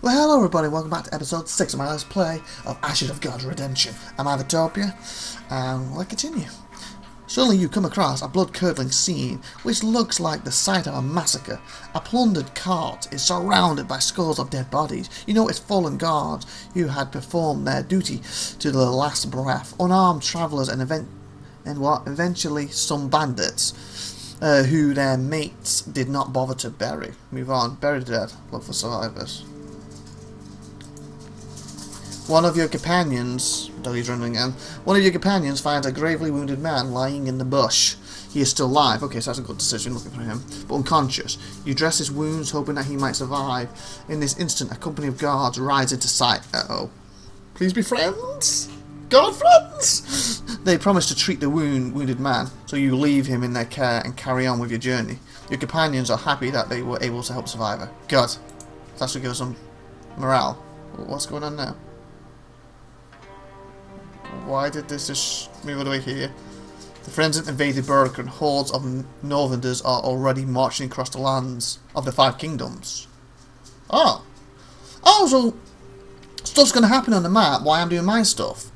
Well, hello everybody, welcome back to episode 6 of my Let's Play of Ashes of God's Redemption. I'm IVATOPIA, and we'll continue. Suddenly you come across a blood-curdling scene, which looks like the site of a massacre. A plundered cart is surrounded by scores of dead bodies. You know it's fallen guards who had performed their duty to the last breath, unarmed travellers and eventually some bandits, who their mates did not bother to bury. Move on. Bury the dead. Look for survivors. One of your companions finds a gravely wounded man lying in the bush. He is still alive. Okay, so that's a good decision, looking for him. But unconscious. You dress his wounds, hoping that he might survive. In this instant, a company of guards rides into sight. Uh-oh. Please be friends? God friends? They promise to treat the wounded man, so you leave him in their care and carry on with your journey. Your companions are happy that they were able to help the survivor. God. That should give us some morale. What's going on now? Why did this just move all the way here? The friends that invaded Berwick and hordes of Northerners are already marching across the lands of the Five Kingdoms. Oh! Oh, so stuff's going to happen on the map while I'm doing my stuff.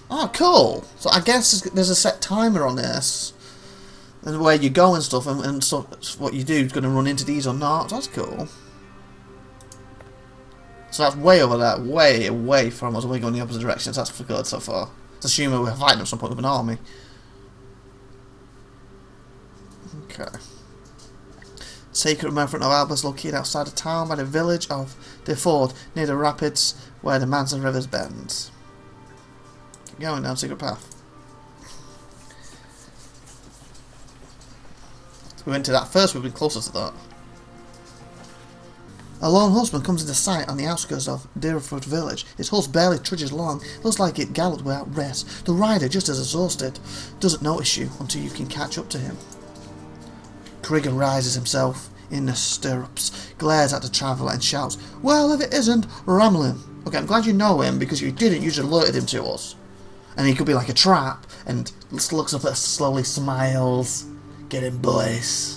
Oh, cool. So I guess there's a set timer on this. And where you go and stuff, and so what you do is going to run into these or not. That's cool. So that's way over there, way away from us, we're going the opposite directions. That's for good so far. Let's assume we're fighting at some point with an army. Okay. Sacred Reverend of Albus located outside the town by the village of the Ford, near the rapids where the Manson Rivers bends. Keep going down secret path. We went to that first, we've been closer to that. A lone horseman comes into sight on the outskirts of Deerfoot village. His horse barely trudges along. Looks like it galloped without rest. The rider, just as exhausted, doesn't notice you until you can catch up to him. Krieger rises himself in the stirrups, glares at the traveller and shouts, "Well, if it isn't Ramlin." Okay, I'm glad you know him, because if you didn't, you just alerted him to us. And he could be like a trap, and looks up at us, slowly smiles. Get him, boys.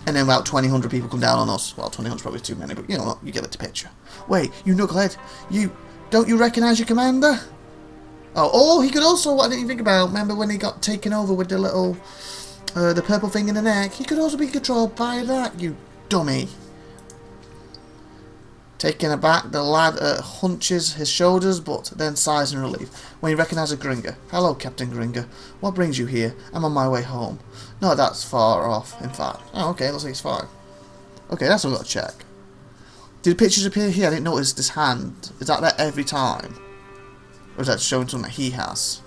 And then about 2,000 people come down on us. Well, 2,000's probably too many, but you know what? You get the picture. Wait, you knucklehead. Don't you recognise your commander? Oh, he could also, what I didn't even think about, remember when he got taken over with the little, the purple thing in the neck? He could also be controlled by that, you dummy. Taken aback, the lad hunches his shoulders, but then sighs in relief when he recognises Gringer. "Hello, Captain Gringer. What brings you here? I'm on my way home." "No, that's far off, in fact." "Oh, okay, looks like he's fine." Okay, that's what I've got to check. Did the pictures appear here? I didn't notice this hand. Is that there every time? Or is that showing something that he has?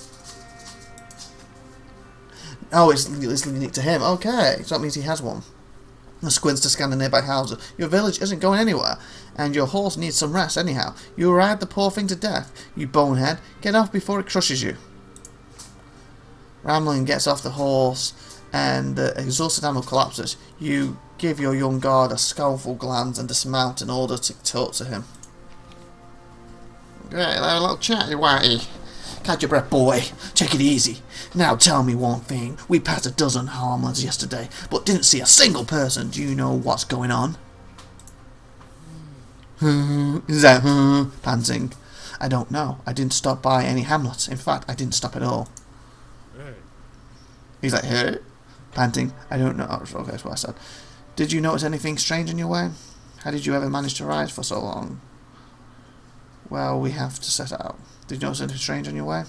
Oh, it's unique to him. Okay, so that means he has one. The squints to scan the nearby houses. Your village isn't going anywhere, and your horse needs some rest anyhow. You ride the poor thing to death, you bonehead. Get off before it crushes you. Ramlin gets off the horse, and the exhausted animal collapses. You give your young guard a scornful glance and dismount in order to talk to him. "Okay, have a little chat, you whitey. Catch your breath, boy. Take it easy. Now tell me one thing. We passed a dozen harmlets yesterday, but didn't see a single person. Do you know what's going on?" Is that panting? "I don't know. I didn't stop by any hamlets. In fact, I didn't stop at all." He's like, "Hey?" Panting. "I don't know." Oh, okay, that's what I said. "Did you notice anything strange on your way? How did you ever manage to ride for so long?" "Well, we have to set out." "Did you notice anything strange on your way?"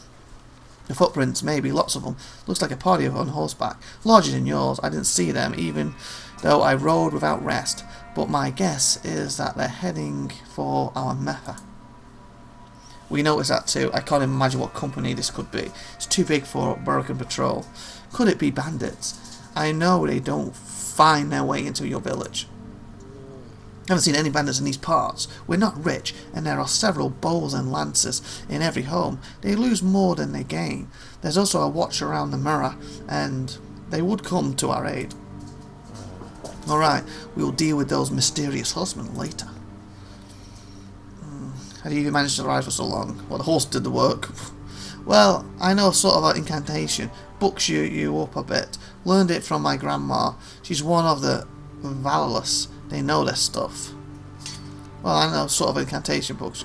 "The footprints, maybe, lots of them. Looks like a party on horseback. Larger than yours. I didn't see them, even though I rode without rest. But my guess is that they're heading for our Mepha." We noticed that too. I can't imagine what company this could be. It's too big for Berwick patrol. Could it be bandits? I know they don't find their way into your village. I haven't seen any bandits in these parts. We're not rich, and there are several bows and lances in every home. They lose more than they gain. There's also a watch around the mirror, and they would come to our aid. Alright, we will deal with those mysterious horsemen later. How do you manage to ride for so long? Well, the horse did the work. Well, I know sort of an incantation. Bucks you up a bit. Learned it from my grandma. She's one of the valorous. They know their stuff. Well, I know sort of incantation books.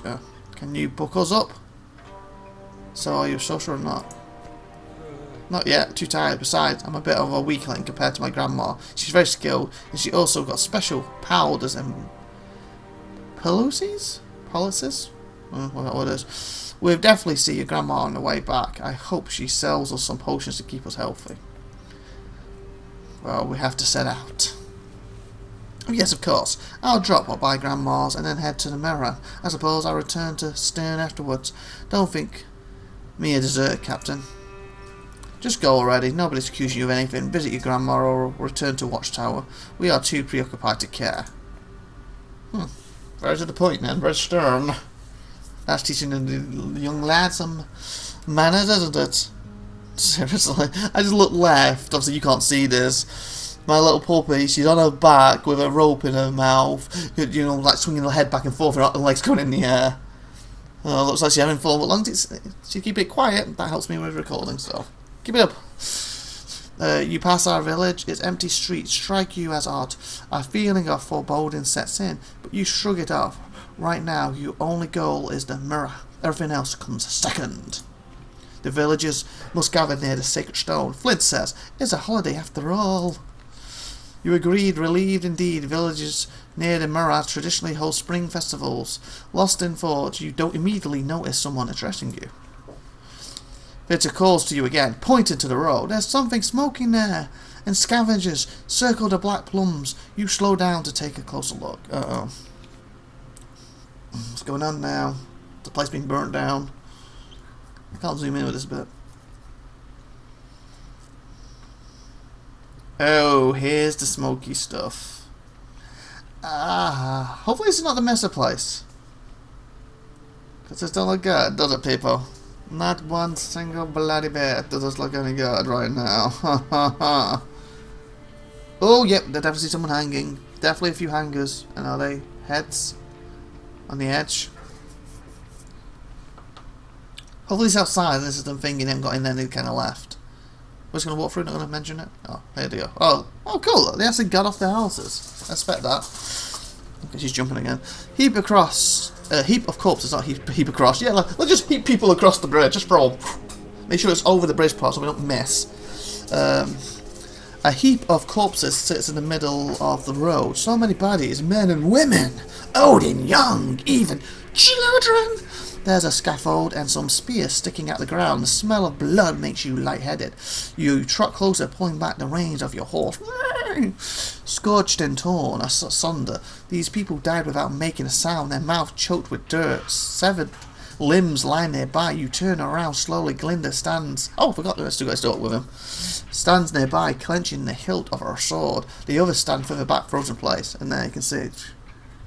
Can you book us up? So are you a sorcerer or not? Not yet, too tired. Besides, I'm a bit of a weakling compared to my grandma. She's very skilled, and she also got special powders and policies? Policies? What it is. We'll definitely see your grandma on the way back. I hope she sells us some potions to keep us healthy. Well, we have to set out. Oh, yes, of course. I'll drop by Grandma's and then head to the mirror. I suppose I'll return to Stern afterwards. Don't think me a dessert, Captain. Just go already. Nobody's accusing you of anything. Visit your grandma or return to Watchtower. We are too preoccupied to care. Very to the point, then. Very stern. That's teaching the young lad some manners, isn't it? Seriously. I just look left. Obviously, you can't see this. My little puppy, she's on her back with a rope in her mouth. You know, like swinging her head back and forth and her legs going in the air. Looks like she's having fun, but as long as she keep it quiet, that helps me with recording, so keep it up. You pass our village, its empty streets strike you as odd. A feeling of foreboding sets in, but you shrug it off. Right now, your only goal is the mirror. Everything else comes second. The villagers must gather near the sacred stone. Flint says, it's a holiday after all. You agreed, relieved indeed. Villages near the mirror traditionally hold spring festivals. Lost in thought, you don't immediately notice someone addressing you. Victor calls to you again, pointing to the road. There's something smoking there, and scavengers circle the black plums. You slow down to take a closer look. Uh-oh. What's going on now? The place being burnt down. I can't zoom in with this bit. Oh, here's the smoky stuff. Hopefully this is not the Messer place. Because this don't look good, does it, people? Not one single bloody bit does this look any good right now. Oh, yep, there's definitely someone hanging. Definitely a few hangers. And are they heads? On the edge? Hopefully it's outside and this is them thinking they haven't got in there and they kind of left. We're just going to walk through, not going to mention it. Oh, there they go. Oh, cool. They actually got off their houses. I expect that. Okay, she's jumping again. Heap across. Heap of corpses, not heap across. Yeah, let's just heap people across the bridge. Just throw them. Make sure it's over the bridge part so we don't miss. A heap of corpses sits in the middle of the road. So many bodies, men and women. Old and young, even children. There's a scaffold and some spears sticking out the ground. The smell of blood makes you lightheaded. You trot closer, pulling back the reins of your horse. Scorched and torn asunder, these people died without making a sound, their mouth choked with dirt. Severed limbs lie nearby. You turn around slowly. Glinda stands. Oh, I forgot the rest of guys talk with him. Stands nearby, clenching the hilt of her sword. The others stand further back, frozen place. And there you can see it.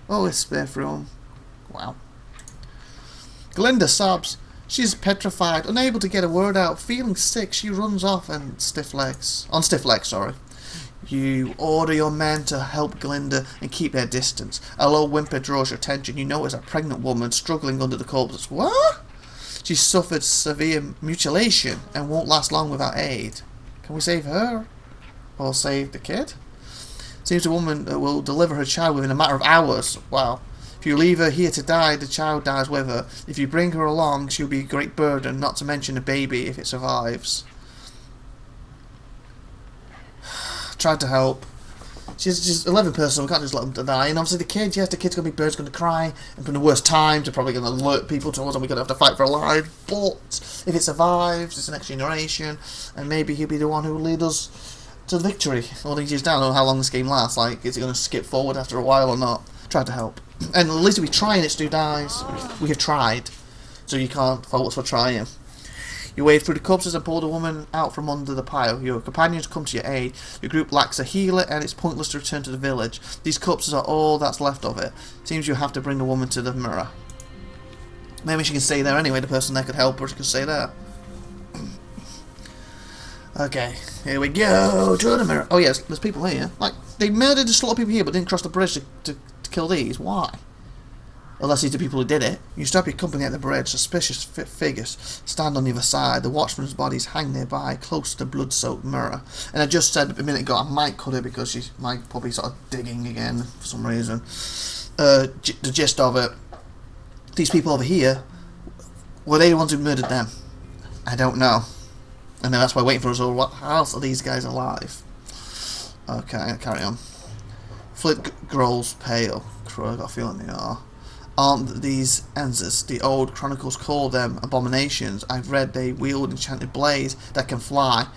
Oh, it's spear through him. Wow. Glinda sobs. She's petrified, unable to get a word out. Feeling sick, she runs off on stiff legs. You order your men to help Glinda and keep their distance. A low whimper draws your attention. You notice a pregnant woman struggling under the corpses. What? She suffered severe mutilation and won't last long without aid. Can we save her? Or save the kid? Seems a woman will deliver her child within a matter of hours. Wow. If you leave her here to die, the child dies with her. If you bring her along, she'll be a great burden, not to mention a baby if it survives. Tried to help. She's 11 person, we can't just let them die. And obviously the kid, yes, the kid's going to be birds, going to cry, and from the worst times, they're probably going to alert people to us, and we're going to have to fight for our lives. But if it survives, it's the next generation, and maybe he'll be the one who will lead us to victory. All these years down, I don't know how long this game lasts. Like, is it going to skip forward after a while or not? Tried to help. And at least if we try and it still dies, we have tried. So you can't fault us for trying. You wade through the corpses and pull the woman out from under the pile. Your companions come to your aid. Your group lacks a healer and it's pointless to return to the village. These corpses are all that's left of it. Seems you have to bring the woman to the mirror. Maybe she can stay there anyway, the person there could help her, she can stay there. Okay, here we go to the mirror. Oh yes, there's people here. Like, they murdered just a lot of people here but didn't cross the bridge to kill these. Why? Unless these are the people who did it. You stop your company at the bridge. Suspicious figures stand on the other side. The watchman's bodies hang nearby, close to the blood-soaked mirror. And I just said a minute ago I might cut it because she might probably sort of digging again for some reason. The gist of it, these people over here, were they the ones who murdered them? I don't know. And then that's why waiting for us all. What else are these guys alive? Okay, I'm gonna carry on. Flint grows pale. I got a feeling they are. Aren't these Enzers? The old chronicles call them abominations. I've read they wield enchanted blades that can fly.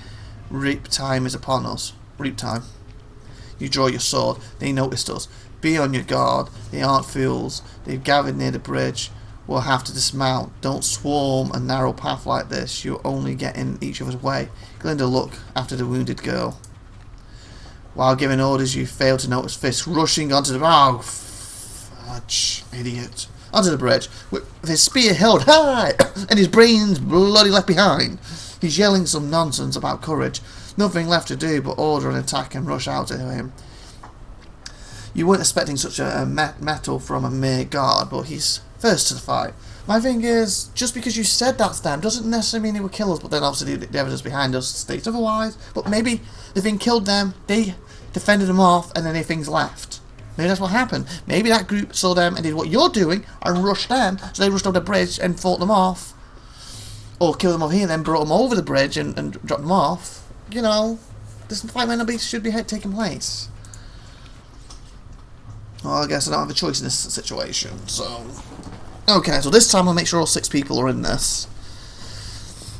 Reap time is upon us. Reap time. You draw your sword. They noticed us. Be on your guard. They aren't fools. They've gathered near the bridge. We'll have to dismount. Don't swarm a narrow path like this. You'll only get in each other's way. Glinda, look after the wounded girl. While giving orders, you fail to notice Fisk rushing onto the... Oh, fudge, idiot. Onto the bridge, with his spear held high, and his brains bloody left behind. He's yelling some nonsense about courage. Nothing left to do but order an attack and rush out to him. You weren't expecting such a metal from a mere guard, but he's first to the fight. My thing is, just because you said that's them doesn't necessarily mean they were killers, but then obviously the evidence behind us states otherwise. But maybe the thing killed them, they defended them off, and then the things left. Maybe that's what happened. Maybe that group saw them and did what you're doing and rushed them, so they rushed over the bridge and fought them off. Or killed them over here and then brought them over the bridge and dropped them off. You know, this fight might not be, should be taking place. Well, I guess I don't have a choice in this situation, so... Okay, so this time I'll make sure all 6 people are in this.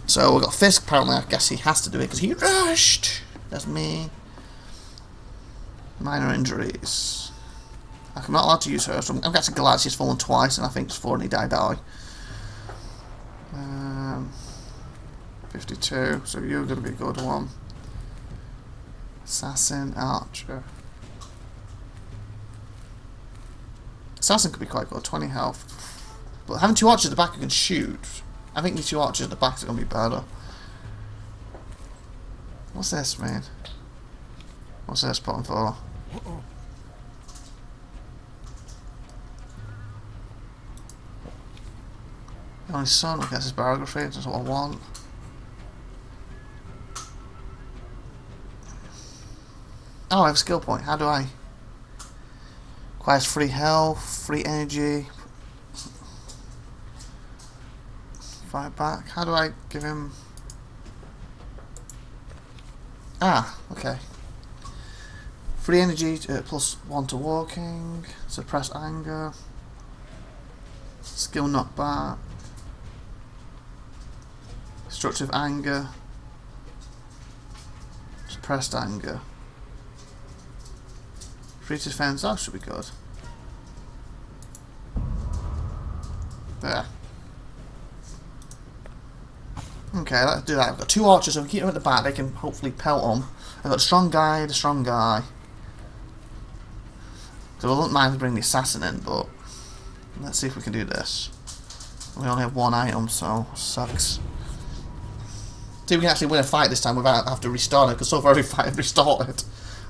So we've got Fisk, apparently I guess he has to do it because he rushed. That's me. Minor injuries. I'm not allowed to use her, so I'm guessing Gladys, she's fallen twice and I think before he die. 52, so you're going to be a good one. Assassin, Archer. Assassin could be quite good, 20 health. But having 2 archers at the back who can shoot, I think these 2 archers at the back are going to be better. What's this, man? What's this button for? The only son, I guess, is biography, that's what I want. Oh, I have a skill point. How do I? Requires free health, free energy. Fight back. How do I give him? Ah, okay. Free energy +1 to walking. Suppress anger. Skill knockback. Destructive anger. Suppressed anger. Free defense, that should be good. There. Okay, let's do that. I've got 2 archers, so if we keep them at the back, they can hopefully pelt them. I've got the strong guy. So I wouldn't mind bringing the assassin in, but let's see if we can do this. We only have 1 item, so sucks. See if we can actually win a fight this time without having to restart it, because so far every fight I've restarted.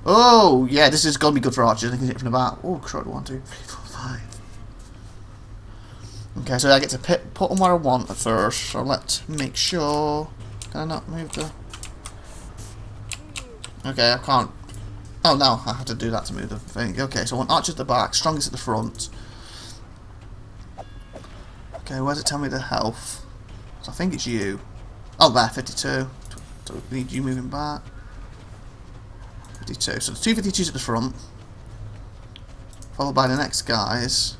Oh, yeah, this is going to be good for archers. They can hit from the back. Oh, crud, 1, 2, 3, 4, 5. Okay, so I get to put them where I want at first. So let's make sure. Can I not move the... Okay, I can't. Oh, no, I have to do that to move the thing. Okay, so I want archers at the back, strongest at the front. Okay, where does it tell me the health? So I think it's you. Oh, there, 52. So we need you moving back. 52. So the 2 52s at the front, followed by the next guys,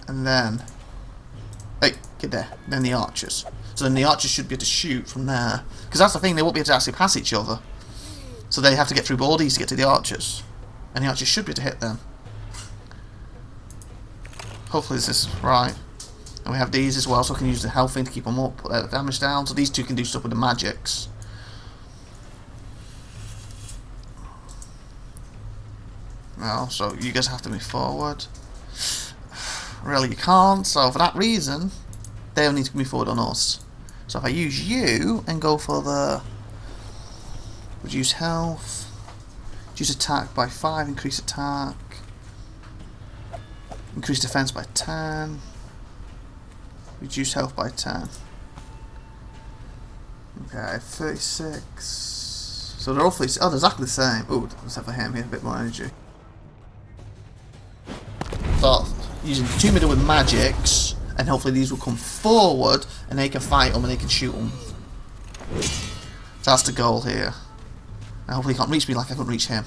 and then, hey, get there. Then the archers. So then the archers should be able to shoot from there, because that's the thing, they won't be able to actually pass each other. So they have to get through all these to get to the archers, and the archers should be able to hit them. Hopefully this is right. And we have these as well, so I can use the health thing to keep them up, put their damage down. So these 2 can do stuff with the magics. Well, so you guys have to move forward. Really, you can't. So for that reason, they'll need to move forward on us. So if I use you and go for the reduce health, reduce attack by 5, increase attack. Increase defense by 10. Reduce health by 10. Okay, 36. So they're all 36. Oh, they're exactly the same. Oh, except for him, he has a bit more energy. So, using 2 middle with magics, and hopefully these will come forward, and they can fight them and they can shoot them. So that's the goal here. And hopefully he can't reach me like I couldn't reach him.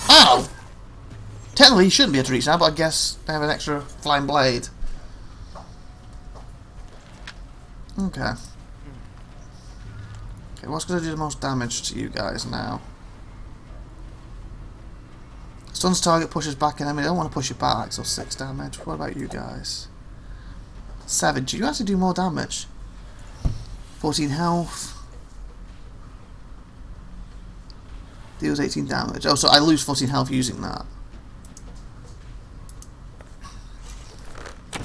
Oh! Technically he shouldn't be able to reach now, but I guess they have an extra flying blade. Okay. Okay, what's going to do the most damage to you guys now? Stuns target, pushes back enemy. I don't want to push it back, so 6 damage. What about you guys? 7. Do you actually do more damage? 14 health. Deals 18 damage. Oh, so I lose 14 health using that.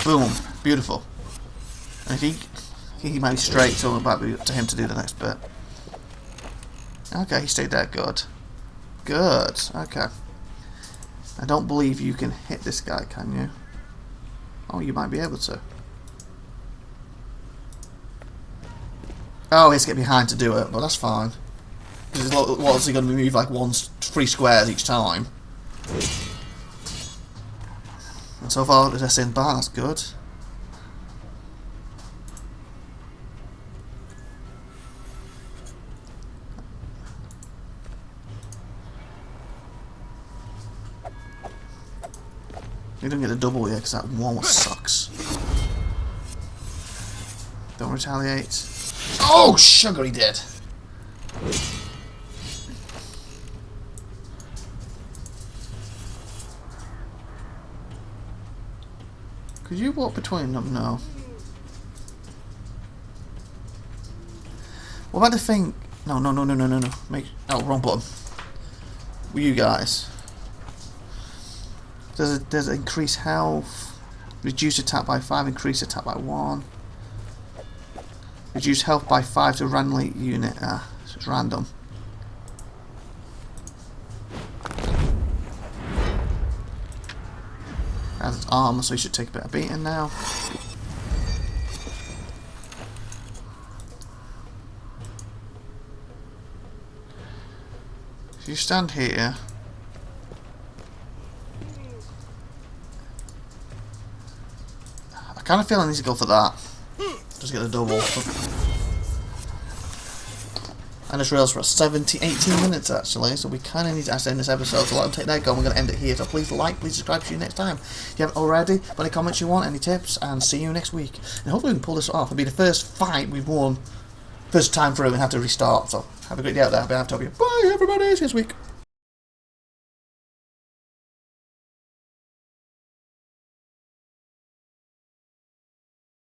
Boom. Beautiful. And I think he might be straight, so it might be up to him to do the next bit. Okay, he stayed there. Good. Good. Okay. I don't believe you can hit this guy, can you? Oh, you might be able to. Oh, he has to get behind to do it, but that's fine. Because what's he going to move like 3 squares each time? And so far, that's in bar, that's good. You don't get a double yet because that one sucks. Don't retaliate. Oh, sugar, he did. Could you walk between them? No. What about the thing? No. Oh, wrong button. You guys. There's increase health, reduce attack by 5, increase attack by 1, reduce health by 5 to randomly unit. So it's random. Has its armor, so he should take a bit of beating now. If you stand here. I kind of feel I need to go for that. Just get a double. I just realised we're at 18 minutes actually, so we kind of need to end this episode. So let them take their go. We're going to end it here. So please like, please subscribe. See you next time. If you haven't already, put any comments you want, any tips, and see you next week. And hopefully we can pull this off. It'll be the first fight we've won, first time through, and have to restart. So have a great day out there. I've been IVATOPIA. Bye everybody. See you next week.